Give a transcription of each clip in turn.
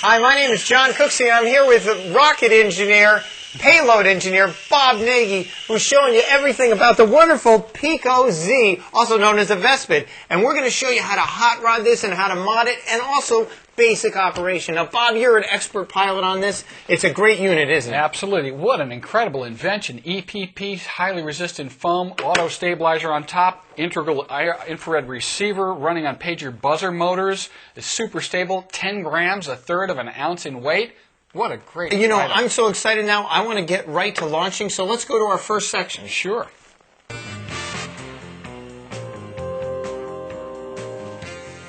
Hi, my name is John Cooksey. I'm here with rocket engineer, payload engineer, Bob Nagy, who's showing you everything about the wonderful picco-z, also known as a Vespid. And we're going to show you how to hot rod this and how to mod it, and also basic operation. Now, Bob, you're an expert pilot on this. It's a great unit, isn't it? Absolutely. What an incredible invention. EPP, highly resistant foam, auto stabilizer on top, integral infrared receiver running on pager buzzer motors. It's super stable, 10 grams, a third of an ounce in weight. What a great You know, item. I'm so excited now. I want to get right to launching, so let's go to our first section. Sure.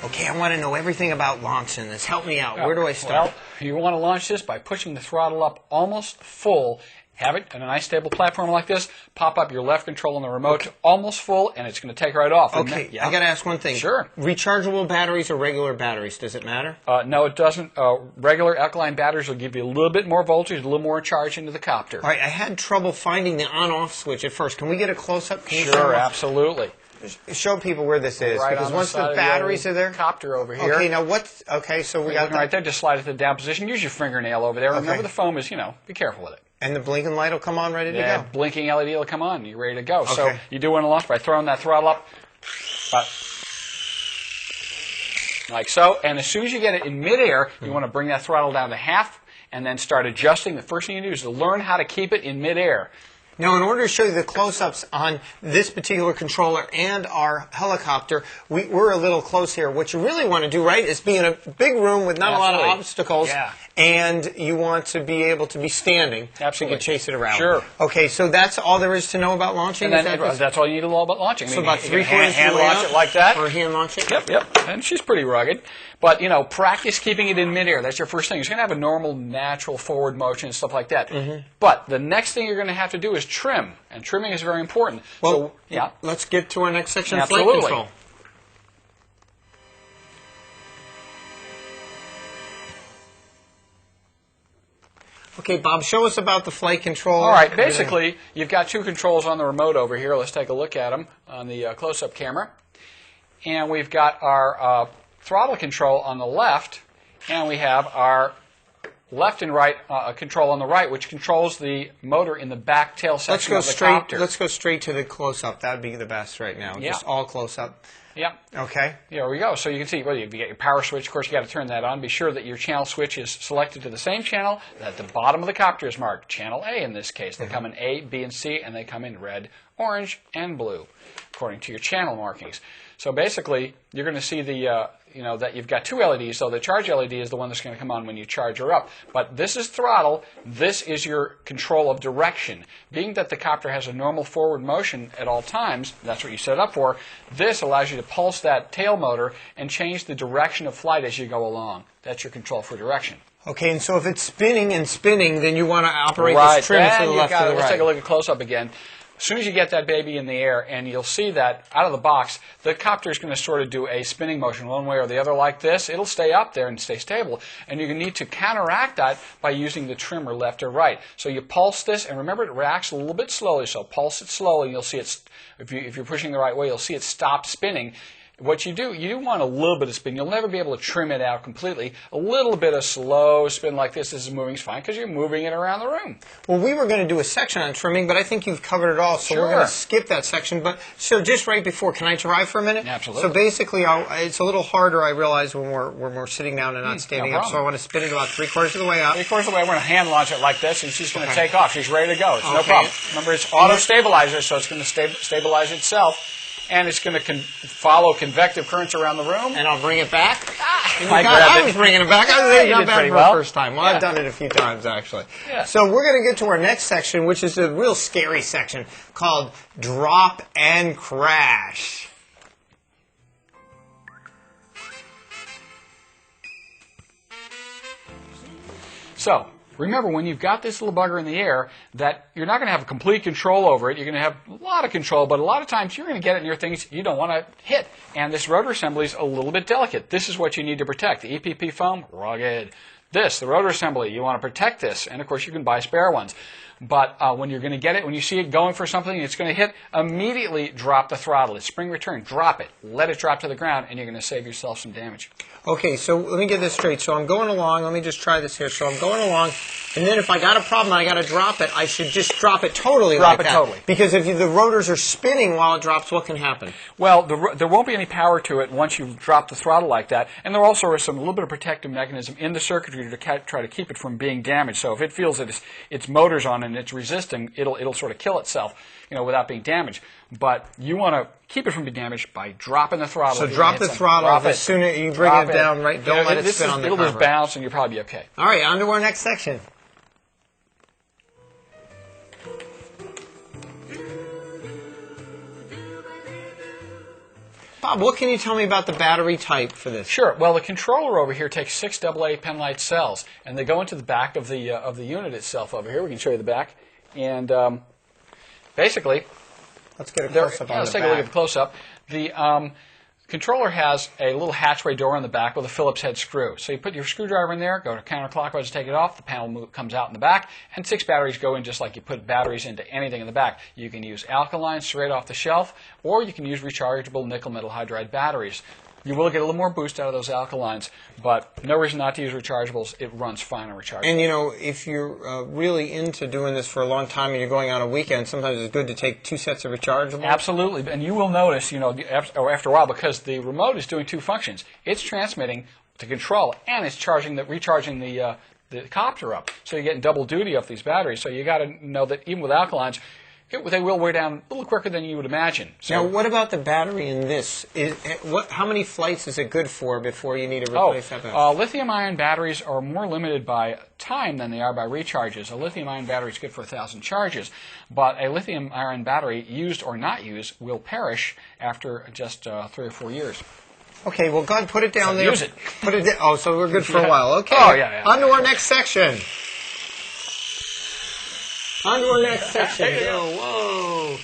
Okay, I want to know everything about launching this. Help me out. Where do I start? Well, you want to launch this by pushing the throttle up almost full. Have it on a nice stable platform like this. Pop up your left control on the remote to almost full, and it's going to take right off. Okay, I got to ask one thing. Sure. Rechargeable batteries or regular batteries, does it matter? No, it doesn't. Regular alkaline batteries will give you a little bit more voltage, a little more charge into the copter. All right, I had trouble finding the on-off switch at first. Can we get a close-up? Sure, absolutely. Show people where this is, Right because once the batteries are there. Copter over here. Okay, now what's okay? So we got that right there. Just slide it to the down position. Use your fingernail over there. Remember, the foam is, be careful with it. And the blinking light will come on, ready to go. Blinking LED will come on. You're ready to go. Okay. So you do want to launch by throwing that throttle up, like so. And as soon as you get it in midair, you want to bring that throttle down to half, and then start adjusting. The first thing you do is to learn how to keep it in midair. Now, in order to show you the close-ups on this particular controller and our helicopter, we're a little close here. What you really want to do, right, is be in a big room with not a lot of obstacles, and you want to be able to be standing so you can chase it around. Sure. Okay, so that's all there is to know about launching? And then that's all you need to know about launching. So about three-quarters hand launch it like that. Or hand launch it? Yep. And she's pretty rugged. But, practice keeping it in midair. That's your first thing. It's going to have a normal, natural forward motion and stuff like that. But the next thing you're going to have to do is trim. And trimming is very important. Well, so, let's get to our next section, Absolutely. Flight control. Okay, Bob, show us about the flight control. All right, basically, you've got two controls on the remote over here. Let's take a look at them on the close-up camera. And we've got our throttle control on the left, and we have our left and right control on the right, which controls the motor in the back tail section of the copter. Let's go straight to the close-up. That would be the best right now. Just all close-up. Yeah. Okay. There we go. So you can see, well, you get your power switch. Of course, you got to turn that on. Be sure that your channel switch is selected to the same channel that the bottom of the copter is marked. Channel A in this case. They come in A, B, and C, and they come in red, orange, and blue, according to your channel markings. So basically, you're going to see the that you've got two LEDs. So the charge LED is the one that's going to come on when you charge her up. But this is throttle. This is your control of direction. Being that the copter has a normal forward motion at all times, that's what you set it up for, this allows you to pulse that tail motor and change the direction of flight as you go along. That's your control for direction. Okay, and so if it's spinning and spinning, then you want to operate this trim to the left or the right. Let's take a look at close-up again. As soon as you get that baby in the air, and you'll see that out of the box, the copter is going to sort of do a spinning motion one way or the other like this. It'll stay up there and stay stable. And you're going to need to counteract that by using the trimmer left or right. So you pulse this, and remember it reacts a little bit slowly, so pulse it slowly, and you'll see it, if you're pushing the right way, you'll see it stop spinning. What you do want a little bit of spin. You'll never be able to trim it out completely. A little bit of slow spin like this is moving is fine because you're moving it around the room. Well, we were going to do a section on trimming, but I think you've covered it all, so we're going to skip that section. But so just right before, can I drive for a minute? Absolutely. So basically, it's a little harder, I realize, when we're sitting down and not standing up. So I want to spin it about three-quarters of the way up. Three-quarters of the way, we're going to hand launch it like this, and she's going to take off. She's ready to go. It's no problem. Remember, it's auto stabilizer, so it's going to stabilize itself. And it's going to follow convective currents around the room. And I'll bring it back. I was bringing it back. I was not bad for the first time. Well, I've done it a few times, actually. Yeah. So we're going to get to our next section, which is a real scary section called Drop and Crash. So, remember, when you've got this little bugger in the air, that you're not going to have complete control over it. You're going to have a lot of control, but a lot of times you're going to get it near things you don't want to hit. And this rotor assembly is a little bit delicate. This is what you need to protect. The EPP foam, rugged. The rotor assembly, you want to protect this. And, of course, you can buy spare ones. But when you're going to get it, when you see it going for something, it's going to hit, immediately drop the throttle. It's spring return. Drop it. Let it drop to the ground, and you're going to save yourself some damage. Okay, so let me get this straight. So I'm going along. Let me just try this here. So I'm going along, and then if I got a problem and I got to drop it, I should just drop it totally like that. Drop it totally. Because if the rotors are spinning while it drops, what can happen? Well, there won't be any power to it once you drop the throttle like that, and there also is a little bit of protective mechanism in the circuitry to try to keep it from being damaged. So if it feels that its motor's on and it's resisting, it'll sort of kill itself, without being damaged. But you want to keep it from being damaged by dropping the throttle. So drop the throttle as soon as you bring it down, right? Don't let it spin on the cover. It'll just bounce and you'll probably be okay. All right, on to our next section. Bob, what can you tell me about the battery type for this? Sure. Well, the controller over here takes 6 AA penlight cells, and they go into the back of the unit itself over here. We can show you the back, and basically, let's get a close up on let's the take a look at the close up. The controller has a little hatchway door on the back with a Phillips head screw. So you put your screwdriver in there, go to counterclockwise to take it off, the panel comes out in the back, and 6 batteries go in just like you put batteries into anything in the back. You can use alkaline straight off the shelf, or you can use rechargeable nickel metal hydride batteries. You will get a little more boost out of those alkalines, but no reason not to use rechargeables. It runs fine on rechargeables. And, if you're really into doing this for a long time and you're going on a weekend, sometimes it's good to take 2 sets of rechargeables. Absolutely. And you will notice, after a while, because the remote is doing 2 functions. It's transmitting to control, and it's recharging the copter up. So you're getting double duty off these batteries. So you got to know that even with alkalines, they will wear down a little quicker than you would imagine. So, now, what about the battery in this? How many flights is it good for before you need to replace that battery? Lithium-ion batteries are more limited by time than they are by recharges. A lithium-ion battery is good for 1,000 charges, but a lithium-ion battery, used or not used, will perish after just 3 or 4 years. Okay, well, go ahead, put it down there. Use it. Put it. Oh, so we're good for a while. Okay. Oh, yeah. On to our next section. On to our next section. Whoa.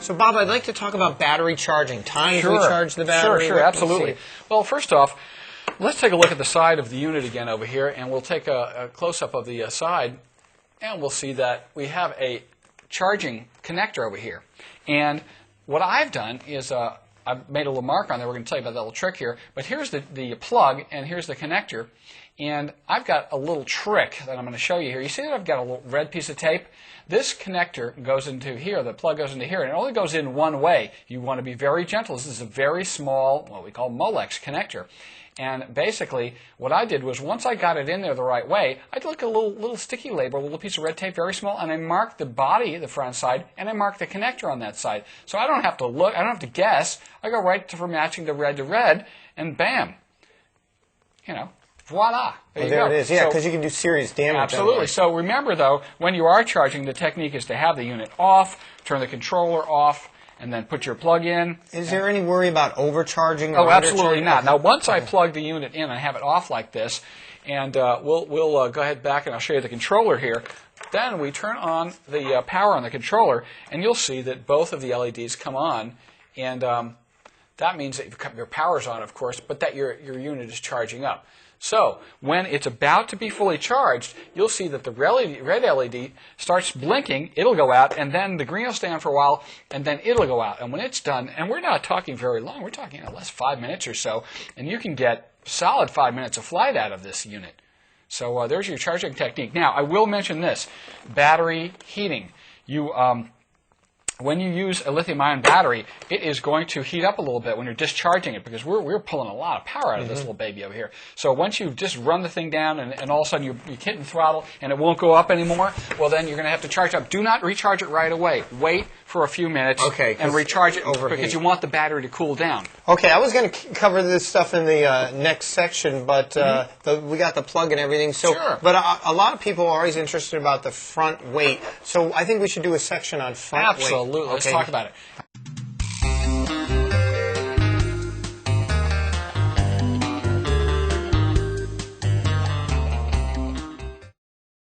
So, Bob, I'd like to talk about battery charging. Time to recharge the battery. Sure, absolutely. Well, first off, let's take a look at the side of the unit again over here, and we'll take a close-up of the side, and we'll see that we have a charging connector over here. And what I've done is I've made a little mark on there. We're going to tell you about that little trick here. But here's the plug, and here's the connector. And I've got a little trick that I'm going to show you here. You see that I've got a little red piece of tape? This connector goes into here. The plug goes into here, and it only goes in one way. You want to be very gentle. This is a very small, what we call Molex connector. And basically, what I did was once I got it in there the right way, I took a little sticky label, a little piece of red tape, very small, and I marked the body, the front side, and I marked the connector on that side. So I don't have to look, I don't have to guess. I go right for matching the red to red, and bam, voila. There it is. Yeah, because you can do serious damage. Absolutely. So remember, though, when you are charging, the technique is to have the unit off, turn the controller off, and then put your plug in. Is there any worry about overcharging? Or absolutely not. Now, once I plug the unit in, I have it off like this, and we'll go ahead back and I'll show you the controller here. Then we turn on the power on the controller, and you'll see that both of the LEDs come on, and that means that your power's on, of course, but that your unit is charging up. So when it's about to be fully charged, you'll see that the red LED starts blinking, it'll go out, and then the green will stay on for a while, and then it'll go out. And when it's done, and we're not talking very long, we're talking less 5 minutes or so, and you can get solid 5 minutes of flight out of this unit. So there's your charging technique. Now, I will mention this, battery heating. When you use a lithium-ion battery, it is going to heat up a little bit when you're discharging it because we're pulling a lot of power out of this little baby over here. So once you just run the thing down and all of a sudden you're hitting the throttle and it won't go up anymore, well, then you're going to have to charge up. Do not recharge it right away. Wait for a few minutes and recharge it because you want the battery to cool down. Okay, I was going to cover this stuff in the next section, but we got the plug and everything. So, sure. But a lot of people are always interested about the front weight. So I think we should do a section on front weight. Absolutely. Let's talk about it.